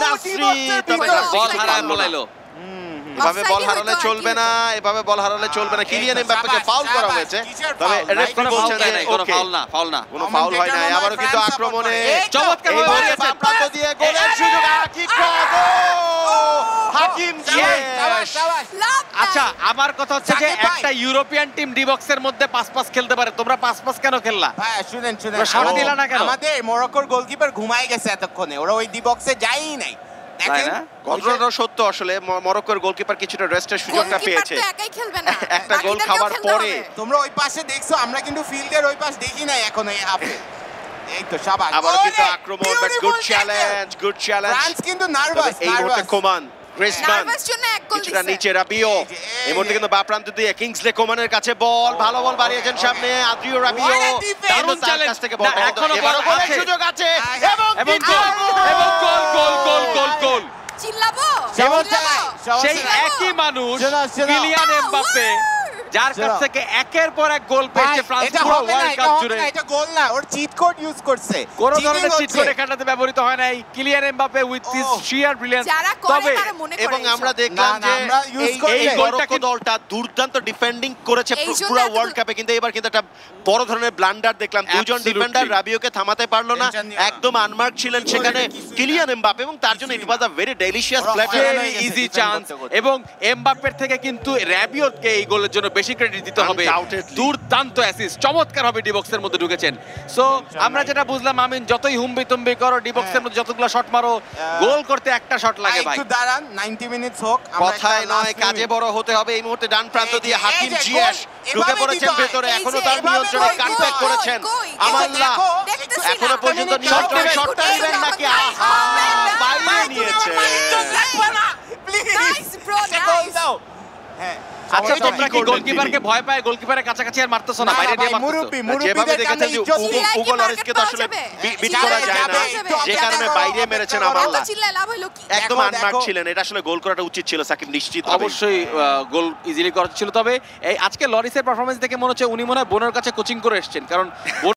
নাসরি তবে বল হারায় বলাইলো। এভাবে বল হারালে চলবে না, এভাবে বল হারালে চলবে না। কিলিয়ান এমবাপ্পেকে ফাউল করা হয়েছে, তবে রেফারি বলছেন যে কোনো ফাউল না, ফাউল না, কোনো ফাউল হয় না। আবারও কিন্তু আক্রমণে চমৎকার এই মুহূর্তে বাম প্রান্ত দিয়ে গোলের সুযোগ। কি হাকিম জিয়েশ। আচ্ছা আমার কথা হচ্ছে যে একটা ইউরোপিয়ান টিম ডি বক্সের মধ্যে 5-5 খেলতে পারে, তোমরা 5-5 কেন খেললা? ভাই শুনেন সাড়া দিলা না কেন? আমাদের মরক্কোর গোলকিপার ঘুমাই গেছে এতক্ষণে, ওরা ওই ডি বক্সে যায়ই নাই। দেখেন ঘটনাটা সত্য, আসলে মরক্কোর গোলকিপার কিছুটা রেস্টের সুযোগটা পেয়েছে। একাই খেলবে না, একটা গোল খাওয়ার পরে তোমরা ওই পাশে দেখছো, আমরা কিন্তু ফিল্ডের ওই পাশ দেখি নাই এখন এই হাফে। এই তো শাবাশ, আবার কিন্তু আক্রমণ, but good challenge, good challenge. France কিন্তু নার্ভাস, এই মুহূর্তে কোমান, গ্রিজমান নার্ভাস জন্য এক গোল কিছুটা দিছে। নিচে রাবিও। এই মুহূর্তে কিন্তু বাম প্রান্ত দিয়ে কিংসলে কোমানের কাছে বল, ভালো বল বাড়িয়েছেন সামনে আদ্রিও রাবিও। দারুণ তার চ্যালেঞ্জ। কাছ থেকে বল, এখনো এবারও বল গোলের আছে। সুযোগ আছে এবং গোল, এবং গোল, গোল, গোল, গোল, গোল। চিল্লাবো সেই একই মানুষ কিলিয়ান এমবাপ্পে, যার কাছ থেকে একের পর এক গোল পেয়েছে ফ্রান্স এটা পুরো হবে না, ওয়ার্ল্ড কাপ জুড়ে। এটা গোল না, ওর চিট কোড ইউজ করছে। কোন ধরনের চিট কোড এখানটাতে ব্যবহৃত হয় নাই। Kylian Mbappe with his shear brilliance. যারা করে তবে তারা মনে করে এবং এইসব। আমরা দেখলাম না, যে আমরা use করি এই নাই। মরক্কো দলটা দুর্দান্ত ডিফেন্ডিং করেছে এই জন্য পুরো এত ওয়ার্ল্ড কাপে, কিন্তু এবার কিন্তু একটা বড় ধরনের ব্লান্ডার দেখলাম। দুজন Absolutely. ডিফেন্ডার রাবিওকে থামাতে পারলো না, টেনশন নিও না। একদম আনমার্ক ছিলেন সেখানে কিলিয়ান এমবাপ্পে, এবং তার জন্য ইট ওয়াজ আ ভেরি ডেলিশিয়াস ওরা প্লেটার। হয়ে ভেরি গেছে ইজি defend চান্স। করতে করতে। এবং এমবাপ্পের থেকে কিন্তু রাবিওকে এই গোলের জন্য বেশি ক্রেডিট দিতে হবে। Undoubtedly. দুর্দান্ত অ্যাসিস্ট, চমৎকার হবে ডি বক্সের মধ্যে ঢুকেছেন। সো আমরা যেটা বুঝলাম, আমিন যতই হুম্বি তুম্বি করো, ডি বক্সের মধ্যে যতগুলো শট মারো, গোল করতে একটা শট লাগে ভাই। একটু দাঁড়ান, 90 মিনিটস হোক, আমরা কথায় একটা নয় last কাজে minute। বড় হতে হবে। এই মুহূর্তে ডান প্রান্ত এই যে, দিয়ে হাকিম এই যে জিয়েশ গোল, ঢুকে এভাবে পড়েছেন দিতে হয়। ভেতরে, এই এখনো যে, তার এভাবে নিয়ন্ত্রণে কই, কাটব্যাক কই, করেছেন কই, আমাল্লা। দেখো, দেখতেছি এখনো না। পর্যন্ত একটা নিয়ন্ত্রণে minute শটটা যাও, নেবেন নাকি? যাও, আহা, যাও, বাইরে নিয়েছে। Nice, bro, একটা গোল nice. দাও। হ্যাঁ, আচ্ছা সমস্যা তোমরা নাই। কি গোলকিপারকে ভয় পায়, গোলকিপারের কাছাকাছি আর মারতেছো না, না, বাইরে দিয়ে ভাই, মারতেছো? মুরব্বি, যেভাবে মুরব্বিদের দেখেছেন কানে যে ইজ্জত নেই। চিল্লায় কি উগো market লরিসকে তো পাওয়া আসলে যাবে? বিট যাবে, করা যায় না, যাবে, যে যাবে, কারণে যাবে। বাইরে মেরেছেন অত আমাল্লা। চিল্লায় লাভ হইলো কি? একদম দেখো, আনমার্ক দেখো। ছিলেন, এটা আসলে গোল করাটা উচিত ছিল সাকিব, নিশ্চিত হবে। অবশ্যই গোল ইজিলি করা ছিল। তবে এই আজকে লরিসের পারফরমেন্স দেখে মনে হচ্ছে উনি মনে হয় বোনের কাছে কোচিং করে এসেছেন, কারণ